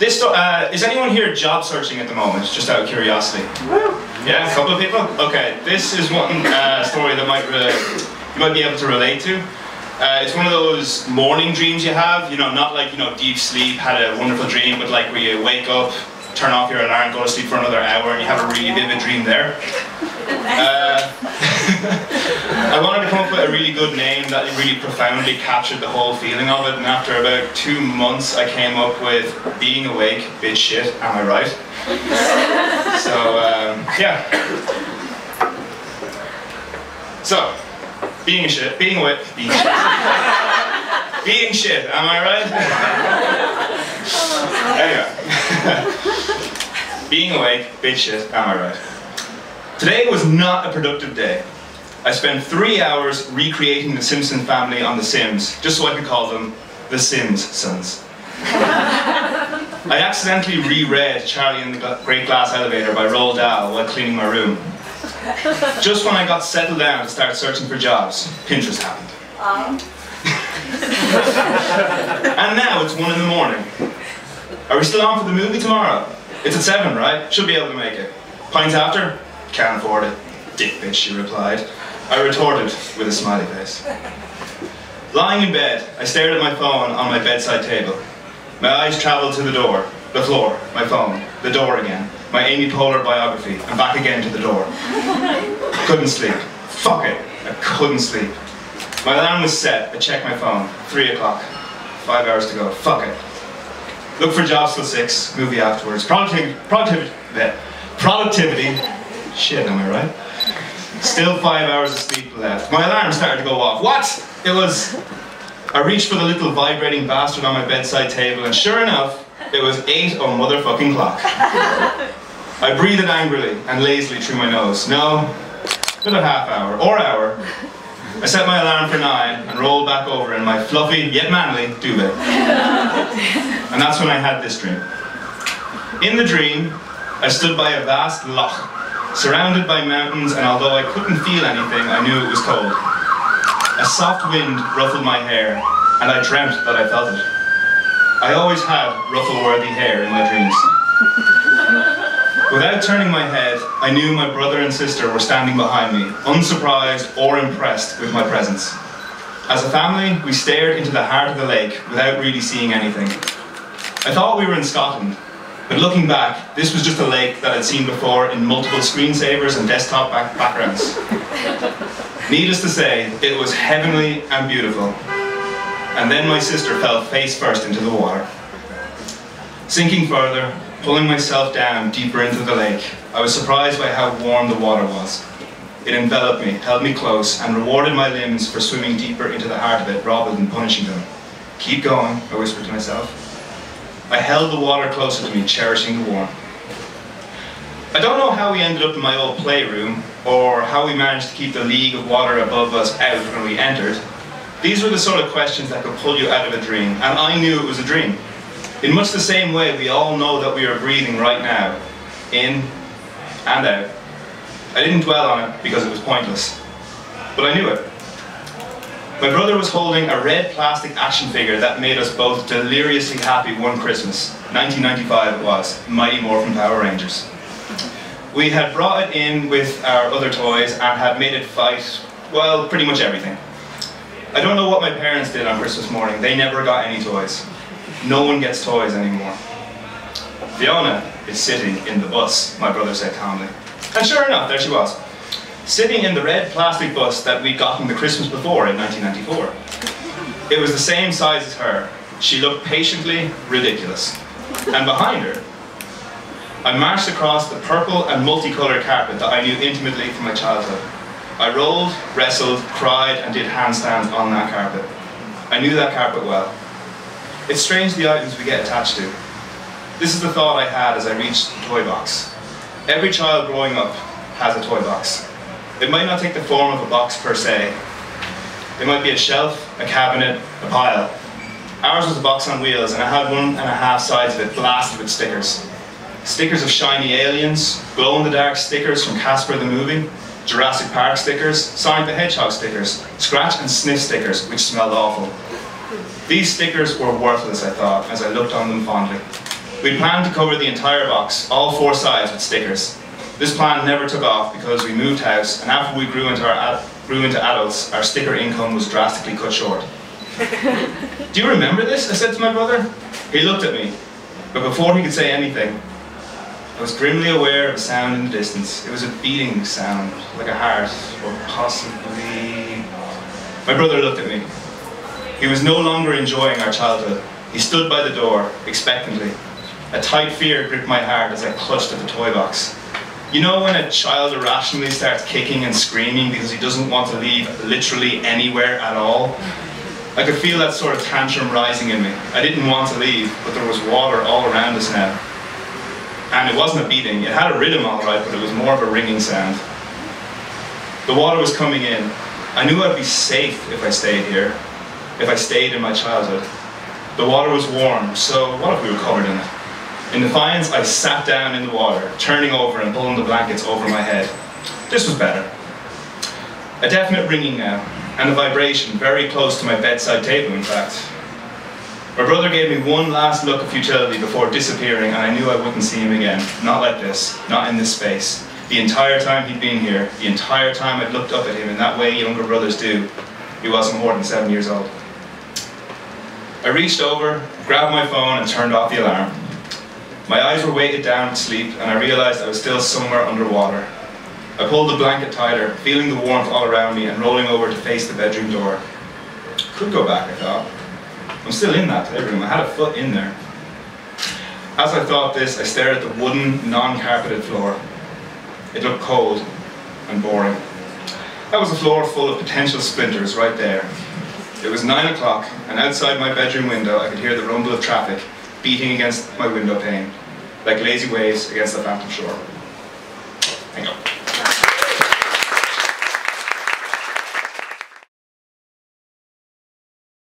Is anyone here job searching at the moment, just out of curiosity? Yeah, a couple of people? Okay, this is one story that you might be able to relate to. It's one of those morning dreams you have, you know, not like, you know, deep sleep, had a wonderful dream, but like where you wake up, turn off your alarm, go to sleep for another hour, and you have a really vivid dream there. I wanted to come up with a really good name that really profoundly captured the whole feeling of it, and after about 2 months I came up with Being Awake, Bitch Shit, Am I Right? So, yeah. So, being shit, being awake, being shit. Being shit, am I right? Anyway. Being awake, bitch shit, am I right? Today was not a productive day. I spent 3 hours recreating the Simpson family on The Sims, just so I could call them the Sims Sons. I accidentally reread Charlie and the Great Glass Elevator by Roald Dahl while cleaning my room. Just when I got settled down to start searching for jobs, Pinterest happened. And now it's 1 in the morning. Are we still on for the movie tomorrow? It's at 7, right? Should be able to make it. Pints after? Can't afford it. Dick bitch, she replied. I retorted with a smiley face. Lying in bed, I stared at my phone on my bedside table. My eyes travelled to the door, the floor, my phone, the door again, my Amy Poehler biography, and back again to the door. Couldn't sleep. Fuck it. I couldn't sleep. My alarm was set. I checked my phone. 3 o'clock. 5 hours to go. Fuck it. Look for jobs till 6. Movie afterwards. Productivity. Shit, am I right? Still 5 hours of sleep left. My alarm started to go off. What? It was... I reached for the little vibrating bastard on my bedside table, and sure enough, it was 8 oh motherfucking clock. I breathed angrily and lazily through my nose. No, another half hour, or hour. I set my alarm for 9 and rolled back over in my fluffy, yet manly, duvet. And that's when I had this dream. In the dream, I stood by a vast loch, surrounded by mountains, and although I couldn't feel anything, I knew it was cold. A soft wind ruffled my hair, and I dreamt that I felt it. I always had ruffle-worthy hair in my dreams. Without turning my head, I knew my brother and sister were standing behind me, unsurprised or impressed with my presence. As a family, we stared into the heart of the lake without really seeing anything. I thought we were in Scotland, but looking back, this was just a lake that I'd seen before in multiple screensavers and desktop backgrounds. Needless to say, it was heavenly and beautiful. And then my sister fell face first into the water. Sinking further, pulling myself down deeper into the lake, I was surprised by how warm the water was. It enveloped me, held me close, and rewarded my limbs for swimming deeper into the heart of it rather than punishing them. Keep going, I whispered to myself. I held the water closer to me, cherishing the warmth. I don't know how we ended up in my old playroom, or how we managed to keep the league of water above us out when we entered. These were the sort of questions that could pull you out of a dream, and I knew it was a dream. In much the same way we all know that we are breathing right now, in and out. I didn't dwell on it because it was pointless, but I knew it. My brother was holding a red plastic action figure that made us both deliriously happy one Christmas. 1995 it was, Mighty Morphin Power Rangers. We had brought it in with our other toys and had made it fight, well, pretty much everything. I don't know what my parents did on Christmas morning. They never got any toys. No one gets toys anymore. Fiona is sitting in the bus, my brother said calmly. And sure enough, there she was. Sitting in the red plastic bus that we'd gotten the Christmas before in 1994. It was the same size as her. She looked patiently ridiculous. And behind her, I marched across the purple and multicolored carpet that I knew intimately from my childhood. I rolled, wrestled, cried, and did handstands on that carpet. I knew that carpet well. It's strange the items we get attached to. This is the thought I had as I reached the toy box. Every child growing up has a toy box. It might not take the form of a box per se. It might be a shelf, a cabinet, a pile. Ours was a box on wheels, and it had 1.5 sides of it blasted with stickers. Stickers of shiny aliens, glow-in-the-dark stickers from Casper the Movie, Jurassic Park stickers, Sonic the Hedgehog stickers, scratch and sniff stickers, which smelled awful. These stickers were worthless, I thought, as I looked on them fondly. We'd planned to cover the entire box, all 4 sides, with stickers. This plan never took off because we moved house, and after we grew into adults, our sticker income was drastically cut short. "Do you remember this?" I said to my brother. He looked at me, but before he could say anything, I was grimly aware of a sound in the distance. It was a beating sound, like a heart, or possibly... My brother looked at me. He was no longer enjoying our childhood. He stood by the door, expectantly. A tight fear gripped my heart as I clutched at the toy box. You know when a child irrationally starts kicking and screaming because he doesn't want to leave literally anywhere at all? I could feel that sort of tantrum rising in me. I didn't want to leave, but there was water all around us now. And it wasn't a beating. It had a rhythm all right, but it was more of a ringing sound. The water was coming in. I knew I'd be safe if I stayed here, if I stayed in my childhood. The water was warm, so what if we were covered in it? In defiance, I sat down in the water, turning over and pulling the blankets over my head. This was better. A definite ringing now, and a vibration very close to my bedside table, in fact. My brother gave me one last look of futility before disappearing, and I knew I wouldn't see him again. Not like this, not in this space. The entire time he'd been here, the entire time I'd looked up at him in that way younger brothers do, he wasn't more than 7 years old. I reached over, grabbed my phone, and turned off the alarm. My eyes were weighted down with sleep, and I realized I was still somewhere underwater. I pulled the blanket tighter, feeling the warmth all around me and rolling over to face the bedroom door. Could go back, I thought. I'm still in that bedroom. I had a foot in there. As I thought this, I stared at the wooden, non-carpeted floor. It looked cold and boring. That was a floor full of potential splinters right there. It was 9 o'clock, and outside my bedroom window I could hear the rumble of traffic beating against my window pane, like lazy waves against the phantom shore. Hang on.